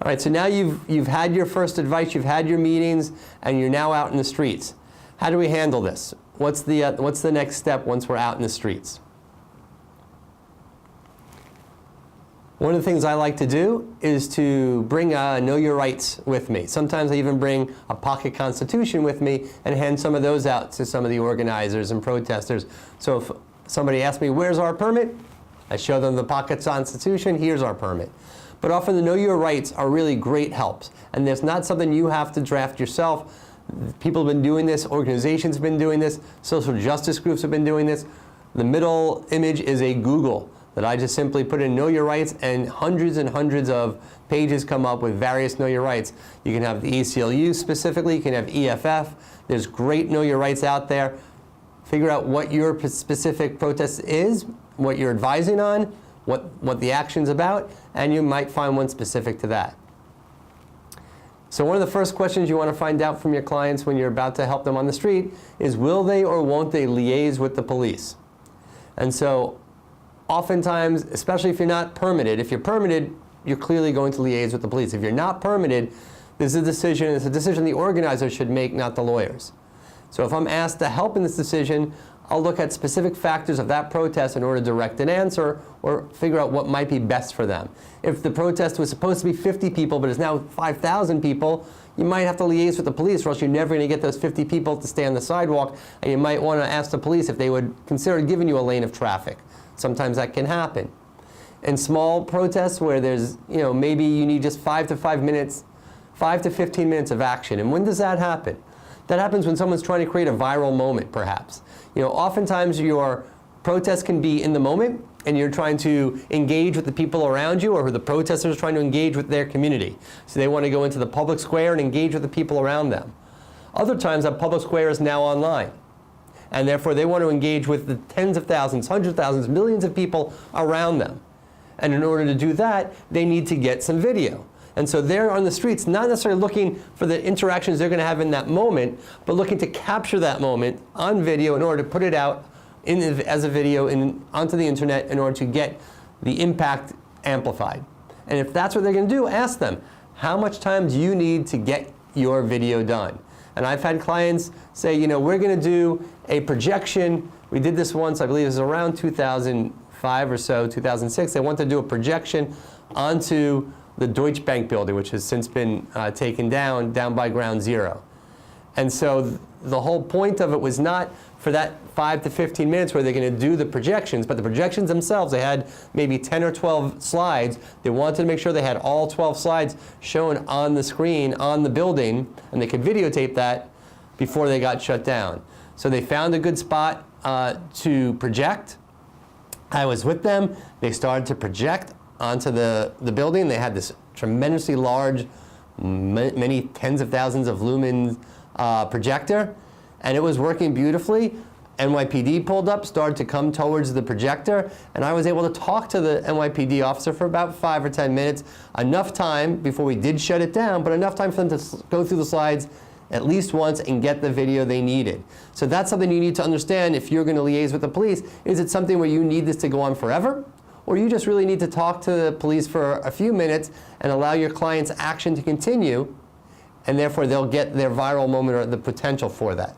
All right, so now you've had your first advice, you've had your meetings, and you're now out in the streets. How do we handle this? What's the next step once we're out in the streets? One of the things I like to do is to bring Know Your Rights with me. Sometimes I even bring a pocket constitution with me and hand some of those out to some of the organizers and protesters. So if somebody asks me, where's our permit? I show them the pocket constitution, here's our permit. But often the Know Your Rights are really great helps. And there's not something you have to draft yourself. People have been doing this, organizations have been doing this, social justice groups have been doing this. The middle image is a Google that I just simply put in Know Your Rights, and hundreds of pages come up with various Know Your Rights. You can have the ACLU specifically, you can have EFF. There's great Know Your Rights out there. Figure out what your specific protest is, what you're advising on, what the action's about, and you might find one specific to that. So one of the first questions you want to find out from your clients when you're about to help them on the street is, will they or won't they liaise with the police? And so oftentimes, especially if you're not permitted, if you're permitted, you're clearly going to liaise with the police. If you're not permitted, this is a decision the organizer should make, not the lawyers. So if I'm asked to help in this decision, I'll look at specific factors of that protest in order to direct an answer or figure out what might be best for them. If the protest was supposed to be 50 people but is now 5,000 people, you might have to liaise with the police, or else you're never going to get those 50 people to stay on the sidewalk, and you might want to ask the police if they would consider giving you a lane of traffic. Sometimes that can happen. In small protests where there's, maybe you need just 5 to 15 minutes of action. And when does that happen? That happens when someone's trying to create a viral moment, perhaps. Oftentimes your protest can be in the moment, and you're trying to engage with the people around you, or the protesters are trying to engage with their community. So they want to go into the public square and engage with the people around them. Other times that public square is now online, and therefore they want to engage with the tens of thousands, hundreds of thousands, millions of people around them. And in order to do that, they need to get some video. And so they're on the streets, not necessarily looking for the interactions they're going to have in that moment, but looking to capture that moment on video in order to put it out as a video onto the internet in order to get the impact amplified. And if that's what they're going to do, ask them, how much time do you need to get your video done? And I've had clients say, we're going to do a projection. We did this once, I believe it was around 2005 or so, 2006. They wanted to do a projection onto the Deutsche Bank building, which has since been taken down by Ground Zero. And so the whole point of it was not for that 5 to 15 minutes where they're going to do the projections, but the projections themselves, they had maybe 10 or 12 slides. They wanted to make sure they had all 12 slides shown on the screen on the building, and they could videotape that before they got shut down. So they found a good spot to project. I was with them. They started to project onto the building. They had this tremendously large, many tens of thousands of lumen projector, and it was working beautifully. NYPD pulled up, started to come towards the projector, and I was able to talk to the NYPD officer for about 5 or 10 minutes, enough time before we did shut it down, but enough time for them to go through the slides at least once and get the video they needed. So that's something you need to understand if you're going to liaise with the police. Is it something where you need this to go on forever? Or you just really need to talk to the police for a few minutes and allow your client's action to continue, and therefore they'll get their viral moment or the potential for that.